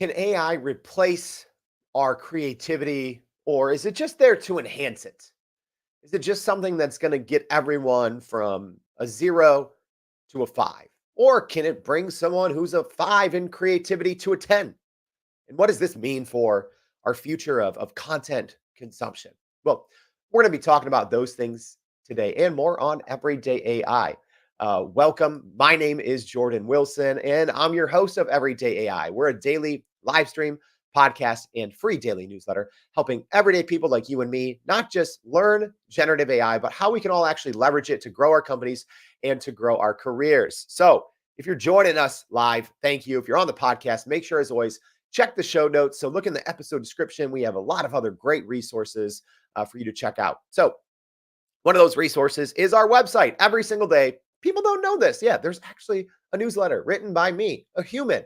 Can AI replace our creativity, or is it just there to enhance it? Is it just something that's going to get everyone from a 0 to a 5? Or can it bring someone who's a 5 in creativity to a 10? And what does this mean for our future of content consumption? Well, we're going to be talking about those things today and more on Everyday AI. Welcome. My name is Jordan Wilson, and I'm your host of Everyday AI. We're a daily live stream, podcast, and free daily newsletter helping everyday people like you and me not just learn generative AI, but how we can all actually leverage it to grow our companies and to grow our careers. So, if you're joining us live, thank you. If you're on the podcast, make sure, as always, check the show notes. So look in the episode description. We have a lot of other great resources for you to check out. So one of those resources is our website. Every single day, people don't know this. Yeah, there's actually a newsletter written by me, a human.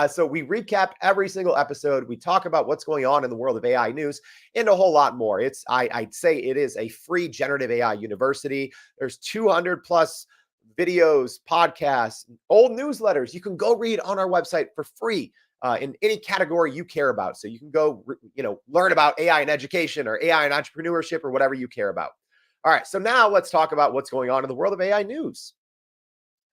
So we recap every single episode. We talk about what's going on in the world of AI news and a whole lot more. I'd say it is a free generative AI university. There's 200 plus videos, podcasts, old newsletters you can go read on our website for free in any category you care about. So you can go, learn about AI in education or AI in entrepreneurship or whatever you care about. All right. So now let's talk about what's going on in the world of AI news,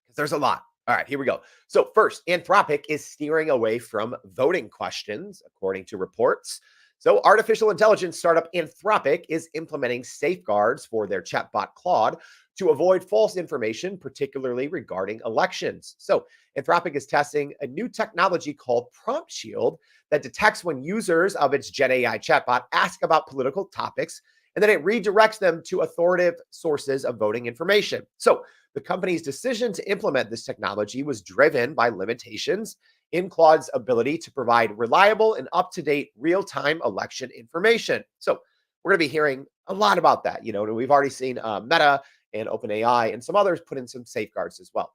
because there's a lot. All right, here we go. So first, Anthropic is steering away from voting questions, according to reports. So artificial intelligence startup Anthropic is implementing safeguards for their chatbot Claude to avoid false information, particularly regarding elections. So Anthropic is testing a new technology called Prompt Shield that detects when users of its GenAI chatbot ask about political topics, and then it redirects them to authoritative sources of voting information. So the company's decision to implement this technology was driven by limitations in Claude's ability to provide reliable and up-to-date real-time election information. So we're going to be hearing a lot about that. We've already seen Meta and OpenAI and some others put in some safeguards as well.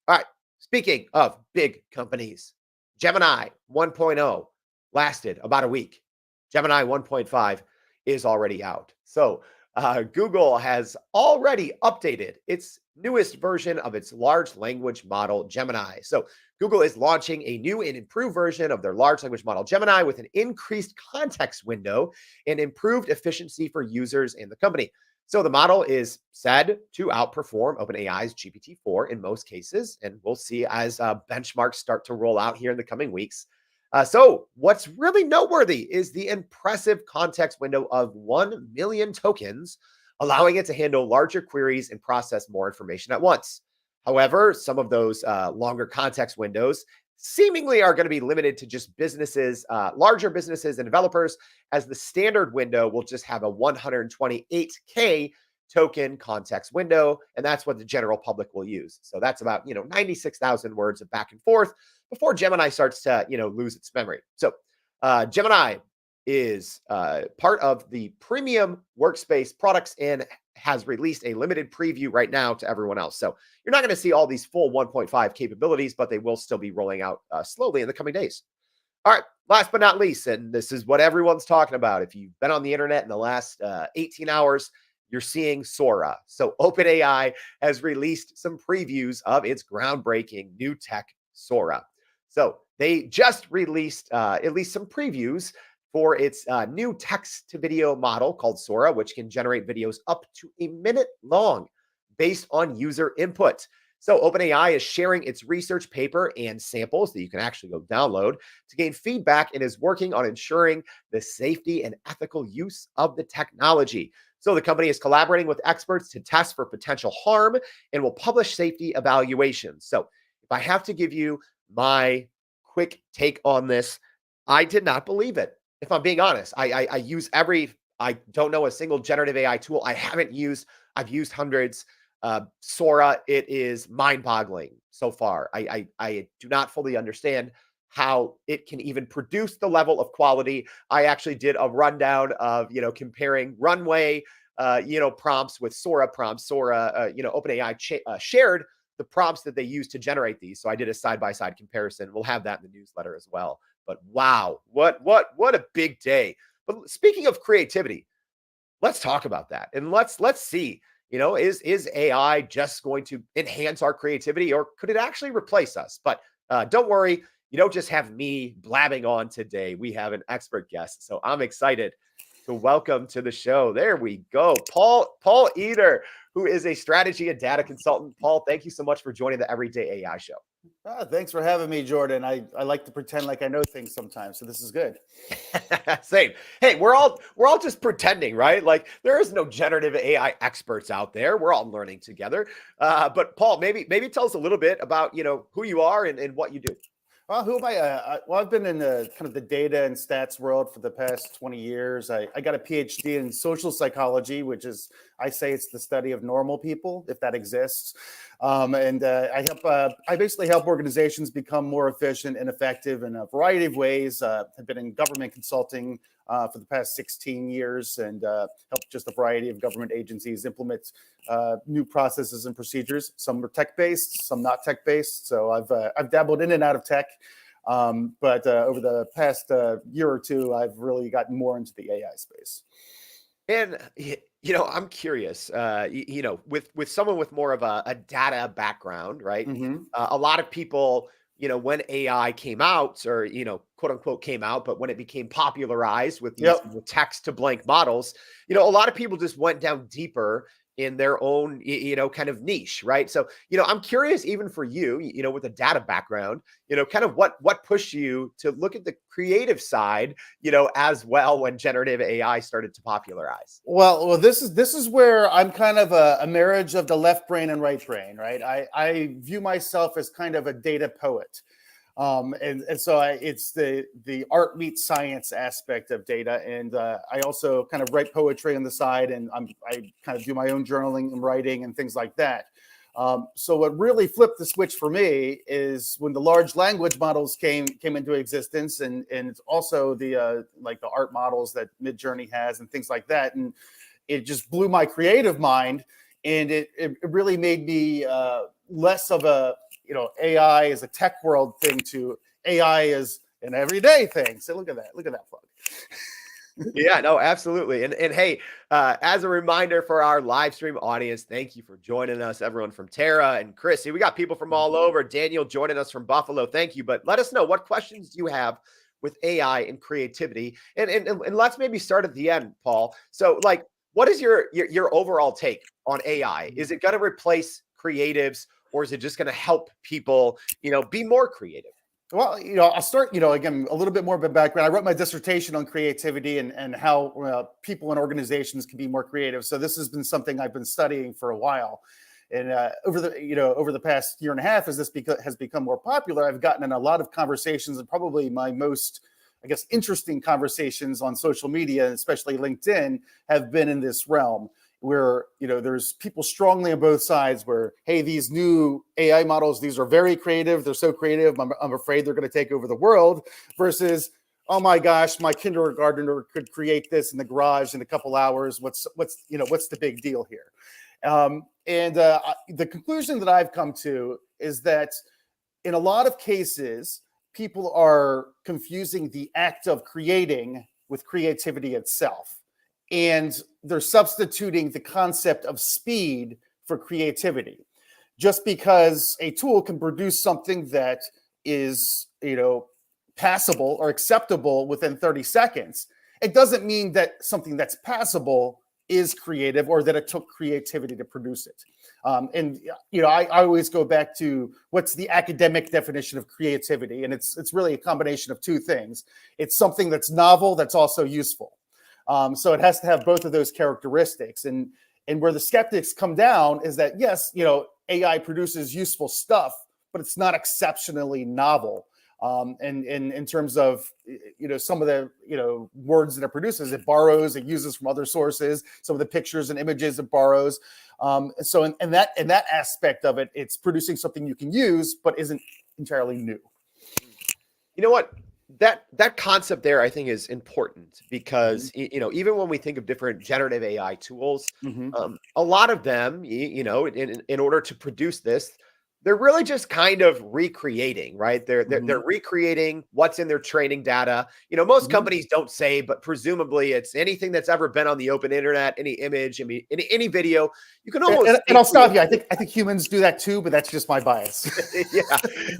All right. Speaking of big companies, Gemini 1.0 lasted about a week. Gemini 1.5 is already out. So Google has already updated its newest version of its large language model, Gemini. So Google is launching a new and improved version of their large language model, Gemini, with an increased context window and improved efficiency for users and the company. So the model is said to outperform OpenAI's GPT-4 in most cases, and we'll see as benchmarks start to roll out here in the coming weeks. So what's really noteworthy is the impressive context window of 1 million tokens, allowing it to handle larger queries and process more information at once. However, some of those longer context windows seemingly are going to be limited to just businesses, larger businesses and developers, as the standard window will just have a 128K token context window, and that's what the general public will use. So that's about 96,000 words of back and forth before Gemini starts to lose its memory. So Gemini is part of the premium workspace products and has released a limited preview right now to everyone else. So you're not going to see all these full 1.5 capabilities, but they will still be rolling out slowly in the coming days. All right, last but not least, and this is what everyone's talking about. If you've been on the internet in the last 18 hours, you're seeing Sora. So OpenAI has released some previews of its groundbreaking new tech, Sora. So they just released at least some previews for its new text to video model called Sora, which can generate videos up to a minute long based on user input. So OpenAI is sharing its research paper and samples that you can actually go download to gain feedback, and is working on ensuring the safety and ethical use of the technology. So the company is collaborating with experts to test for potential harm and will publish safety evaluations. So if I have to give you my quick take on this, I did not believe it. If I'm being honest, I don't know a single generative AI tool I haven't used. I've used hundreds. Sora, it is mind-boggling so far. I do not fully understand how it can even produce the level of quality. I actually did a rundown of, comparing runway, prompts with Sora prompts. Sora, OpenAI shared the prompts that they use to generate these. So I did a side-by-side comparison. We'll have that in the newsletter as well. But wow, what a big day. But speaking of creativity, let's talk about that. And let's see, is AI just going to enhance our creativity, or could it actually replace us? But don't worry, you don't just have me blabbing on today. We have an expert guest. So I'm excited to welcome to the show. There we go. Paul Eder, who is a strategy and data consultant. Paul, thank you so much for joining the Everyday AI Show. Thanks for having me, Jordan. I like to pretend like I know things sometimes, so this is good. Same. Hey, we're all just pretending, right? Like there is no generative AI experts out there. We're all learning together. But Paul, maybe tell us a little bit about who you are and what you do. Who am I? Well, I've been in the kind of the data and stats world for the past 20 years. I got a PhD in social psychology, which is, I say it's the study of normal people, if that exists. I basically help organizations become more efficient and effective in a variety of ways. I've been in government consulting for the past 16 years and helped just a variety of government agencies implement new processes and procedures. Some are tech-based, some not tech-based. So I've dabbled in and out of tech. But over the past year or two, I've really gotten more into the AI space. And I'm curious. With someone with more of a data background, right? Mm-hmm. A lot of people, when AI came out, or quote unquote came out, but when it became popularized with these text to blank models, a lot of people just went down deeper in their own, kind of niche, right? So, I'm curious, even for you, with a data background, kind of what pushed you to look at the creative side, as well when generative AI started to popularize. Well, this is where I'm kind of a marriage of the left brain and right brain, right? I view myself as kind of a data poet. So it's the art meets science aspect of data, and I also kind of write poetry on the side, and I kind of do my own journaling and writing and things like that. So what really flipped the switch for me is when the large language models came into existence, and it's also the like the art models that Midjourney has and things like that, and it just blew my creative mind, and it really made me less of a AI is a tech world thing to AI is an everyday thing. So look at that plug. Yeah, no, absolutely. And hey, as a reminder for our live stream audience, thank you for joining us, everyone from Tara and Chris. We got people from all over. Daniel joining us from Buffalo. Thank you. But let us know, what questions do you have with AI and creativity? And let's maybe start at the end, Paul. So like, what is your overall take on AI? Is it going to replace creatives, or is it just going to help people, be more creative? Well, I'll start, again, a little bit more of a background. I wrote my dissertation on creativity and how people and organizations can be more creative. So this has been something I've been studying for a while. And over the past year and a half, as this has become more popular, I've gotten in a lot of conversations, and probably my most, I guess, interesting conversations on social media, especially LinkedIn, have been in this realm, where there's people strongly on both sides where, hey, these new AI models, these are very creative, they're so creative, I'm afraid they're going to take over the world, versus, oh my gosh, my kindergartner could create this in the garage in a couple hours. What's the big deal here? The conclusion that I've come to is that in a lot of cases, people are confusing the act of creating with creativity itself. And they're substituting the concept of speed for creativity. Just because a tool can produce something that is, passable or acceptable within 30 seconds, it doesn't mean that something that's passable is creative, or that it took creativity to produce it. I always go back to what's the academic definition of creativity, and it's really a combination of two things. It's something that's novel, that's also useful. So it has to have both of those characteristics. And where the skeptics come down is that, yes, AI produces useful stuff, but it's not exceptionally novel. And in terms of, some of the, words that it produces, it borrows, it uses from other sources, some of the pictures and images it borrows. So in that aspect of it, it's producing something you can use, but isn't entirely new. You know what? That concept there, I think, is important because, even when we think of different generative AI tools, a lot of them, in order to produce this, they're really just kind of recreating, right? They're Mhm, recreating what's in their training data. Most mhm. companies don't say, but presumably it's anything that's ever been on the open internet, any image, I mean, any video. You can almost And I'll safely stop you. I think humans do that too, but that's just my bias. yeah,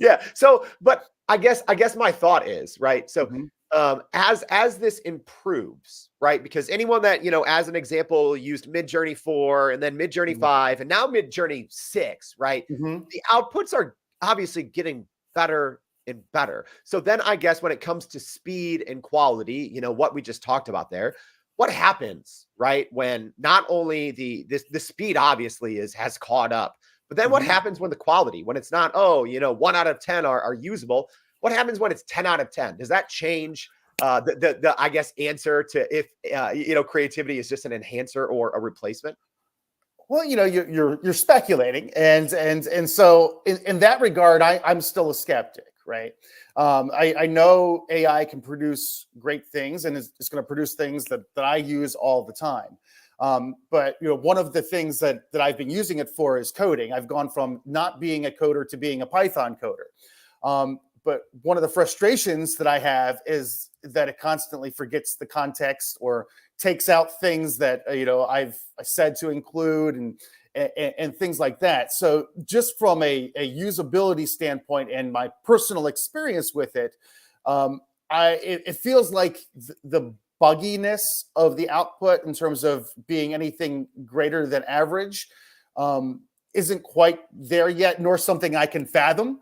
yeah. So, but I guess my thought is right. So, Mhm, as this improves, right? Because anyone that as an example, used Midjourney 4 and then Midjourney mhm, 5 and now Midjourney 6, right? mhm, The outputs are obviously getting better and better. So then I guess when it comes to speed and quality, what we just talked about there, what happens, right? When not only the speed obviously has caught up, but then what mhm. happens when the quality, when it's not, 1 out of 10 are usable? What happens when it's 10 out of 10? Does that change the I guess answer to if creativity is just an enhancer or a replacement? Well, you're speculating, and so in that regard, I'm still a skeptic, right? I know AI can produce great things, and it's going to produce things that I use all the time. But one of the things that I've been using it for is coding. I've gone from not being a coder to being a Python coder. But one of the frustrations that I have is that it constantly forgets the context or takes out things that I've said to include and things like that. So just from a usability standpoint and my personal experience with it, it feels like the bugginess of the output in terms of being anything greater than average isn't quite there yet, nor something I can fathom.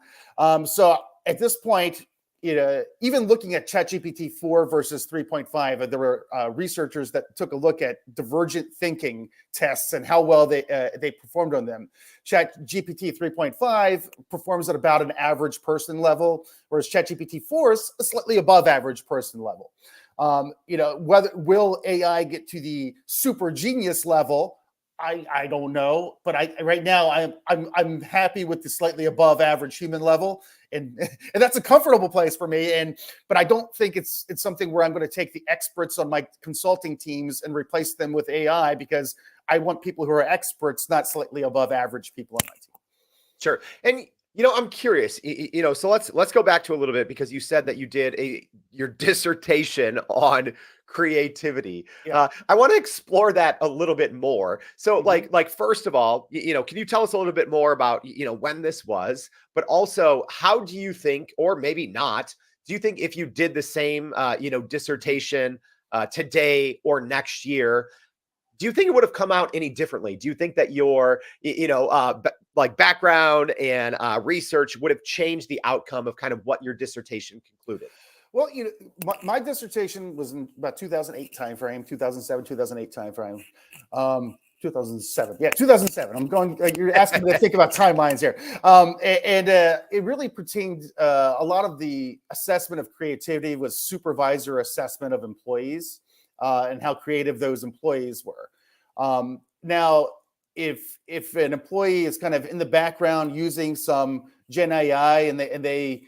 So at this point, even looking at ChatGPT 4 versus 3.5, there were researchers that took a look at divergent thinking tests and how well they performed on them. ChatGPT 3.5 performs at about an average person level, whereas ChatGPT 4 is a slightly above average person level. Whether will AI get to the super genius level? I don't know, but right now I'm happy with the slightly above average human level, and and that's a comfortable place for me. But I don't think it's something where I'm going to take the experts on my consulting teams and replace them with AI, because I want people who are experts, not slightly above average people on my team. Sure. And I'm curious, so let's go back to a little bit because you said that you did your dissertation on creativity. Yeah. I want to explore that a little bit more. So Mhm. like first of all, can you tell us a little bit more about when this was, but also how do you think, or maybe not, do you think if you did the same dissertation today or next year, do you think it would have come out any differently? Do you think that your, like background and research would have changed the outcome of kind of what your dissertation concluded? Well, my dissertation was in about 2008 timeframe, 2007, 2008 timeframe. 2007. Yeah, 2007. I'm going, you're asking me to think about timelines here. And it really pertained, a lot of the assessment of creativity was supervisor assessment of employees and how creative those employees were. Now, if an employee is kind of in the background using some Gen AI and they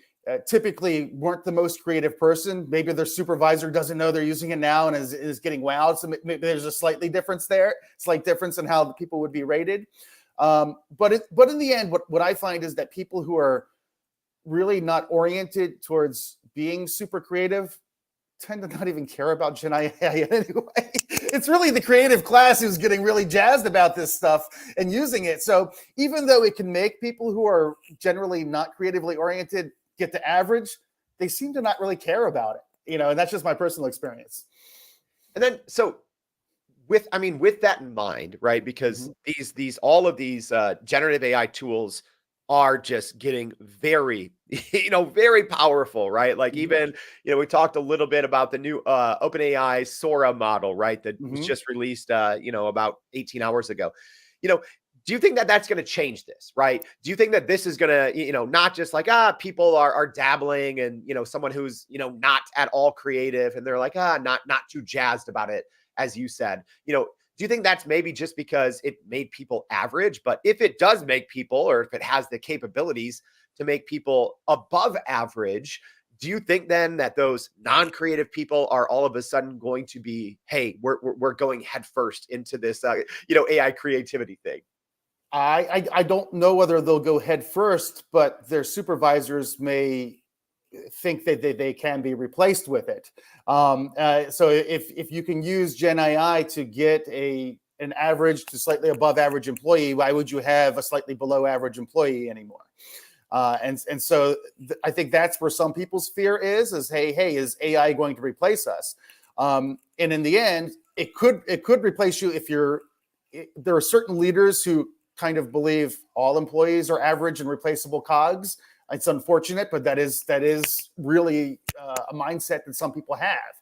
typically weren't the most creative person. Maybe their supervisor doesn't know they're using it now and is getting wowed. So maybe there's a slightly difference there, slight difference in how the people would be rated. But in the end, what I find is that people who are really not oriented towards being super creative tend to not even care about Gen AI anyway. It's really the creative class who's getting really jazzed about this stuff and using it. So even though it can make people who are generally not creatively oriented get to average, they seem to not really care about it. And that's just my personal experience. And then, so with that in mind, right? Because Mhm, these all of these generative AI tools are just getting very, very powerful, right? Like mhm, even, we talked a little bit about the new OpenAI Sora model, right? That was mhm. just released, about 18 hours ago. You know, do you think that that's going to change this, right? Do you think that this is going to, not just like, people are dabbling and, someone who's, not at all creative and they're like, not too jazzed about it, as you said, do you think that's maybe just because it made people average? But if it does make people, or if it has the capabilities to make people above average, do you think then that those non-creative people are all of a sudden going to be, hey, we're going headfirst into this, AI creativity thing? I don't know whether they'll go head first, but their supervisors may think that they can be replaced with it. So if you can use GenAI to get an average to slightly above average employee, why would you have a slightly below average employee anymore? And so I think that's where some people's fear is hey, is AI going to replace us? And in the end, it could replace you if there are certain leaders who kind of believe all employees are average and replaceable cogs. It's unfortunate, but that is really a mindset that some people have.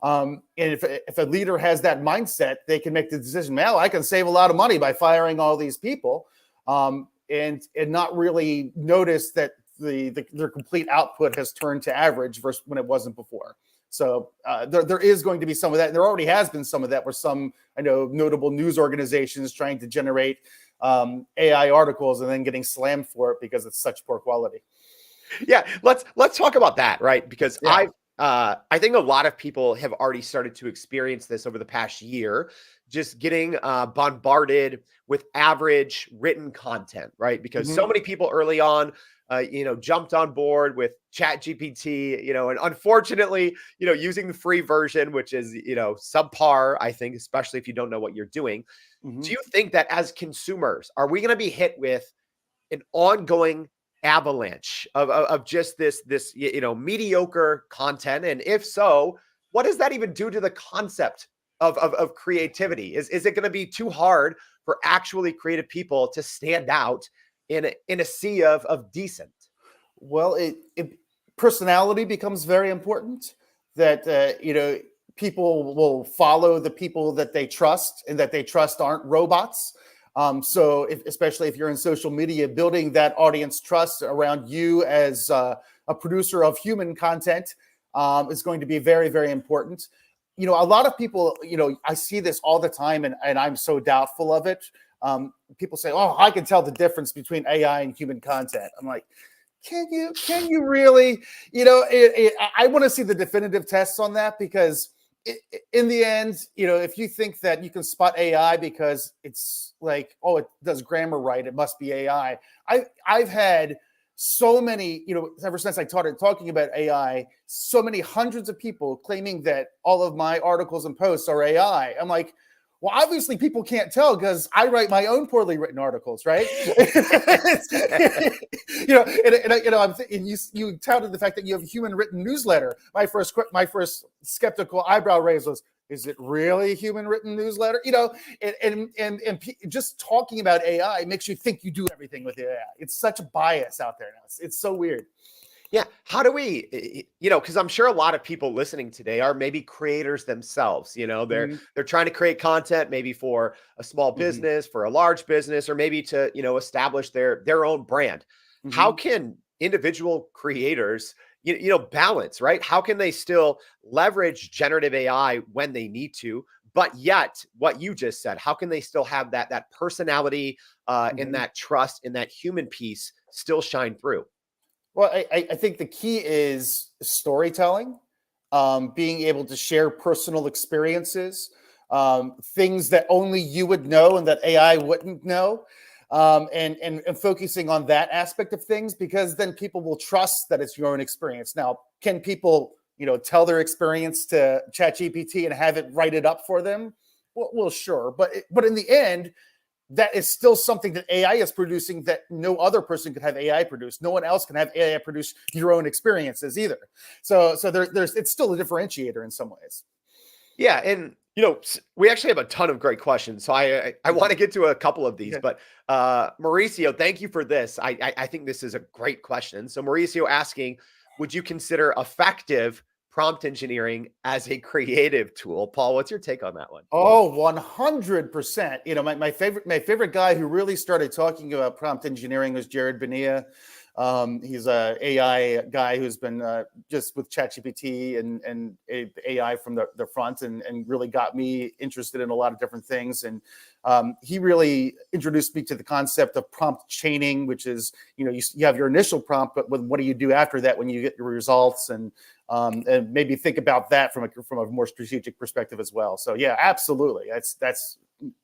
And if a leader has that mindset, they can make the decision, well, I can save a lot of money by firing all these people, and not really notice that their complete output has turned to average versus when it wasn't before. So there is going to be some of that. And there already has been some of that where some, I know, notable news organizations trying to generate AI articles and then getting slammed for it because it's such poor quality. Yeah, let's talk about that, right? Because Yeah. I think a lot of people have already started to experience this over the past year, just getting bombarded with average written content, right? Because so many people early on, jumped on board with ChatGPT, and unfortunately, using the free version, which is, subpar, I think, especially if you don't know what you're doing. Do you think that as consumers, are we going to be hit with an ongoing avalanche of just this mediocre content? And if so, what does that even do to the concept of creativity? Is it going to be too hard for actually creative people to stand out in a sea of decent? Well, personality becomes very important. That people will follow the people that they trust, and that they trust aren't robots. So, especially if you're in social media, building that audience trust around you as a producer of human content is going to be very, very important. A lot of people, I see this all the time, and I'm so doubtful of it. People say, "Oh, I can tell the difference between AI and human content." I'm like, can you really? I want to see the definitive tests on that, because in the end, if you think that you can spot AI because it's like, oh, it does grammar right, it must be AI. I've had so many, ever since I started talking about AI, so many hundreds of people claiming that all of my articles and posts are AI. I'm like, well, obviously people can't tell because I write my own poorly written articles, right? And you touted the fact that you have a human written newsletter. My first skeptical eyebrow raise was, is it really a human written newsletter? And just talking about AI makes you think you do everything with AI. It's such a bias out there now. It's so weird. Yeah. How do we, because I'm sure a lot of people listening today are maybe creators themselves. They're trying to create content maybe for a small business, for a large business, or maybe to, establish their own brand. How can individual creators, balance, right? How can they still leverage generative AI when they need to, but yet what you just said, how can they still have that personality and that trust and that human piece still shine through? Well, I think the key is storytelling, being able to share personal experiences, things that only you would know and that AI wouldn't know, and focusing on that aspect of things, because then people will trust that it's your own experience. Now, can people, tell their experience to ChatGPT and have it write it up for them? Well, sure, but in the end, that is still something that AI is producing that no other person could have AI produce. No one else can have AI produce your own experiences either. So there's it's still a differentiator in some ways. Yeah, and we actually have a ton of great questions, so I want to get to a couple of these. Okay. But Mauricio, thank you for this. I think this is a great question. So Mauricio asking, would you consider effective prompt engineering as a creative tool? Paul, what's your take on that one? Oh, 100%. My favorite guy who really started talking about prompt engineering was Jared Bonilla. He's a AI guy who's been just with ChatGPT and AI from the front, and really got me interested in a lot of different things. And he really introduced me to the concept of prompt chaining, which is, you have your initial prompt, but what do you do after that when you get your results? And maybe think about that from a more strategic perspective as well. So yeah, absolutely. That's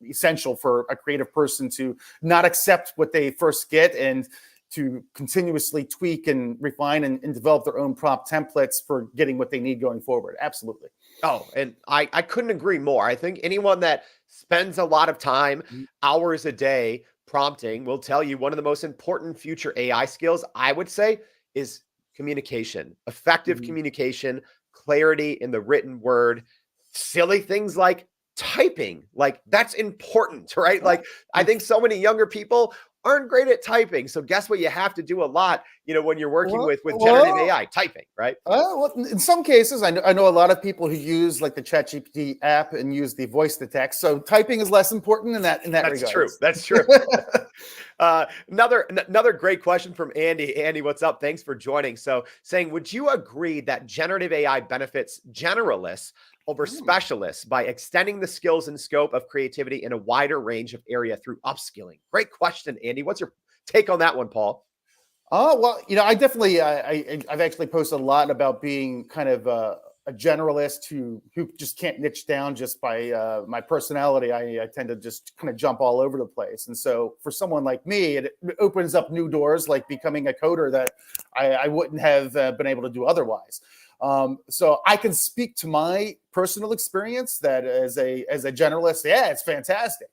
essential for a creative person to not accept what they first get and to continuously tweak and refine and develop their own prompt templates for getting what they need going forward. Absolutely. Oh, and I couldn't agree more. I think anyone that spends a lot of time, hours a day prompting will tell you one of the most important future AI skills, I would say, is communication, effective communication, clarity in the written word, silly things like typing. Like that's important, right? Like I think so many younger people aren't great at typing. So guess what you have to do a lot, when you're working with generative AI, typing, right? Well, in some cases, I know a lot of people who use like the ChatGPT app and use the voice to text. So typing is less important in that regard. That's true. Another great question from Andy. Andy, what's up? Thanks for joining. So saying, would you agree that generative AI benefits generalists over specialists by extending the skills and scope of creativity in a wider range of area through upskilling? Great question, Andy. What's your take on that one, Paul? Well, I definitely, I've actually posted a lot about being kind of a generalist who just can't niche down just by my personality. I tend to just kind of jump all over the place. And so for someone like me, it opens up new doors, like becoming a coder that I wouldn't have been able to do otherwise. So I can speak to my personal experience that as a generalist, yeah, it's fantastic.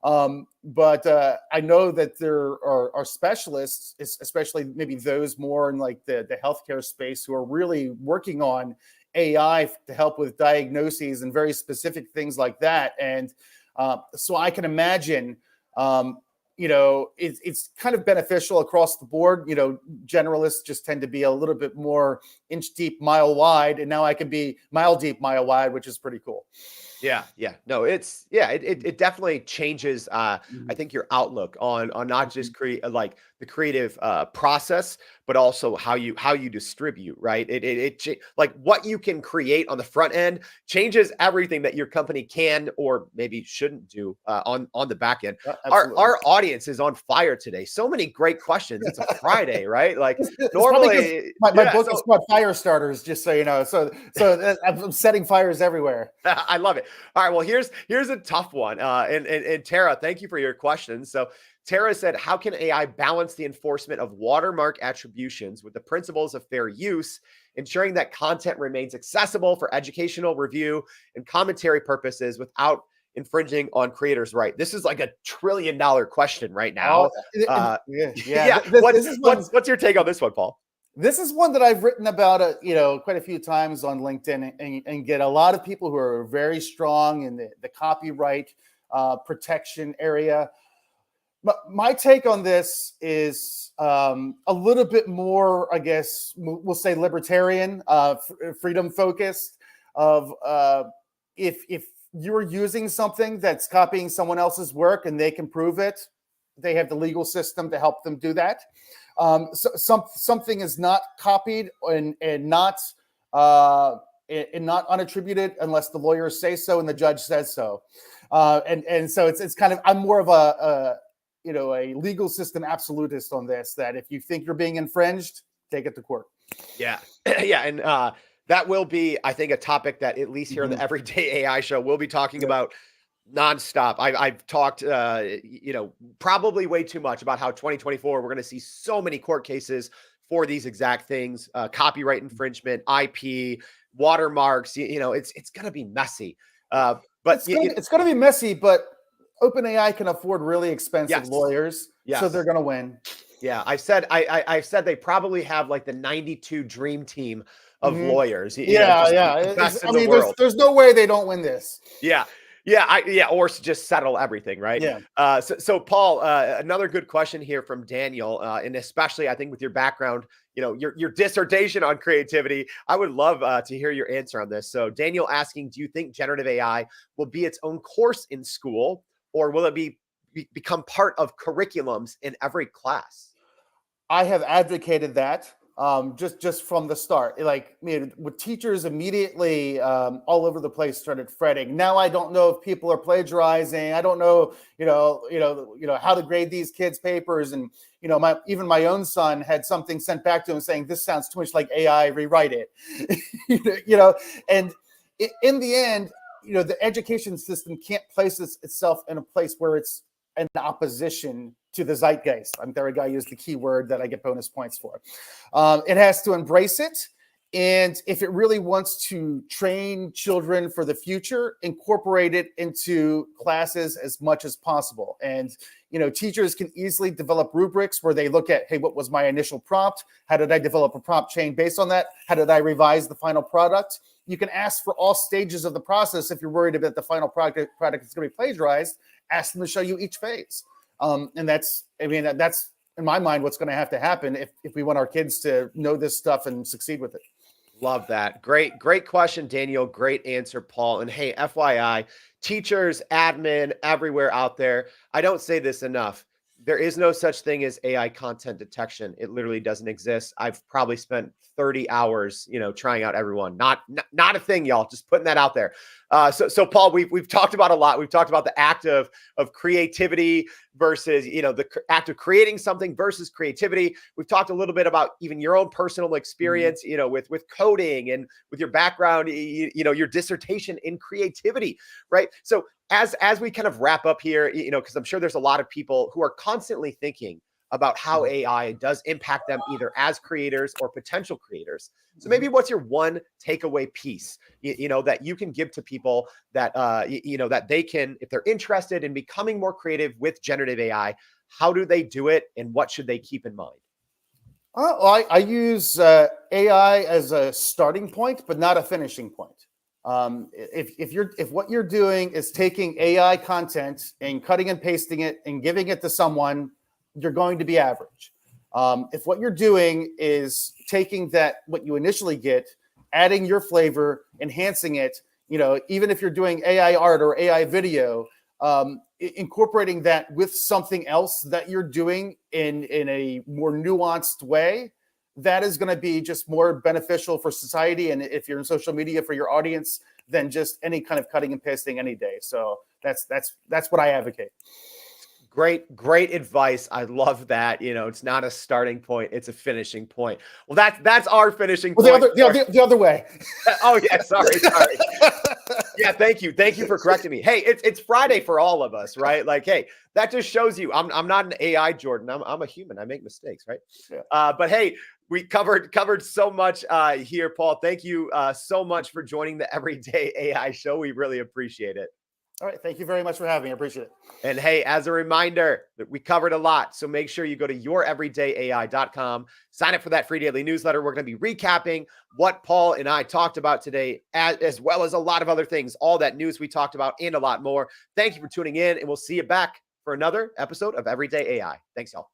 But I know that there are specialists, especially maybe those more in like the healthcare space, who are really working on AI to help with diagnoses and very specific things like that. And so I can imagine, it's kind of beneficial across the board. Generalists just tend to be a little bit more inch deep, mile wide, and now I can be mile deep, mile wide, which is pretty cool. Yeah. No, it definitely changes. I think your outlook on not just create like the creative process, but also how you distribute, right? It like what you can create on the front end changes everything that your company can or maybe shouldn't do on the back end. Our audience is on fire today. So many great questions. It's a Friday, right? Like normally, my book is called Fire Starters, just so you know. So I'm setting fires everywhere. I love it. All right. Well, here's a tough one. And Tara, thank you for your question. So Tara said, how can AI balance the enforcement of watermark attributions with the principles of fair use, ensuring that content remains accessible for educational review and commentary purposes without infringing on creators' right? This is like $1 trillion question right now. What's your take on this one, Paul? This is one that I've written about, quite a few times on LinkedIn and get a lot of people who are very strong in the copyright protection area. My take on this is a little bit more, I guess, we'll say libertarian, freedom focused of if you're using something that's copying someone else's work and they can prove it, they have the legal system to help them do that. Something is not copied and not unattributed unless the lawyers say so and the judge says so. And so it's kind of, I'm more of a legal system absolutist on this, that if you think you're being infringed, take it to court. Yeah. Yeah. And that will be, I think, a topic that at least here on the Everyday AI Show, we'll be talking about nonstop. I've talked, probably way too much about how 2024, we're going to see so many court cases for these exact things, copyright infringement, IP, watermarks, it's going to be messy. But it's going to be messy, but OpenAI can afford really expensive lawyers, so they're going to win. Yeah, I've said they probably have like the 92 dream team of lawyers. The best in the world. There's no way they don't win this. Or just settle everything, right? Yeah. So Paul, another good question here from Daniel, and especially I think with your background, your dissertation on creativity, I would love to hear your answer on this. So Daniel asking, do you think generative AI will be its own course in school, or will it become part of curriculums in every class? I have advocated that. Just from the start, with teachers immediately all over the place started fretting. Now I don't know if people are plagiarizing. I don't know, how to grade these kids' papers. And even my own son had something sent back to him saying, "This sounds too much like AI. Rewrite it." And in the end, the education system can't place itself in a place where it's in opposition to the zeitgeist. I'm there. I used the key word that I get bonus points for. It has to embrace it. And if it really wants to train children for the future, incorporate it into classes as much as possible. And, teachers can easily develop rubrics where they look at, hey, what was my initial prompt? How did I develop a prompt chain based on that? How did I revise the final product? You can ask for all stages of the process. If you're worried about the final product is going to be plagiarized, ask them to show you each phase. And that's in my mind, what's going to have to happen if we want our kids to know this stuff and succeed with it. Love that. Great question, Daniel. Great answer, Paul. And hey, FYI, teachers, admin, everywhere out there, I don't say this enough. There is no such thing as AI content detection. It literally doesn't exist. I've probably spent 30 hours, trying out everyone. Not a thing, y'all. Just putting that out there. So Paul, we've talked about a lot. We've talked about the act of creativity versus, the act of creating something versus creativity. We've talked a little bit about even your own personal experience, with coding and with your background, your dissertation in creativity, right? So as we kind of wrap up here, because I'm sure there's a lot of people who are constantly thinking about how AI does impact them either as creators or potential creators. So maybe what's your one takeaway piece, that you can give to people that, that they can, if they're interested in becoming more creative with generative AI, how do they do it and what should they keep in mind? I use AI as a starting point, but not a finishing point. If what you're doing is taking AI content and cutting and pasting it and giving it to someone, you're going to be average. If what you're doing is taking what you initially get, adding your flavor, enhancing it, even if you're doing AI art or AI video, incorporating that with something else that you're doing in a more nuanced way, that is going to be just more beneficial for society. And if you're in social media, for your audience, than just any kind of cutting and pasting any day. So that's what I advocate. Great advice. I love that. It's not a starting point; it's a finishing point. Well, that's our finishing point. The other way. Oh yeah, sorry. Yeah, thank you for correcting me. Hey, it's Friday for all of us, right? Like, hey, that just shows you I'm not an AI Jordan. I'm a human. I make mistakes, right? Yeah. But hey, we covered so much here, Paul. Thank you so much for joining the Everyday AI Show. We really appreciate it. All right. Thank you very much for having me. I appreciate it. And hey, as a reminder, that we covered a lot. So make sure you go to youreverydayai.com, sign up for that free daily newsletter. We're going to be recapping what Paul and I talked about today, as well as a lot of other things, all that news we talked about and a lot more. Thank you for tuning in, and we'll see you back for another episode of Everyday AI. Thanks, y'all.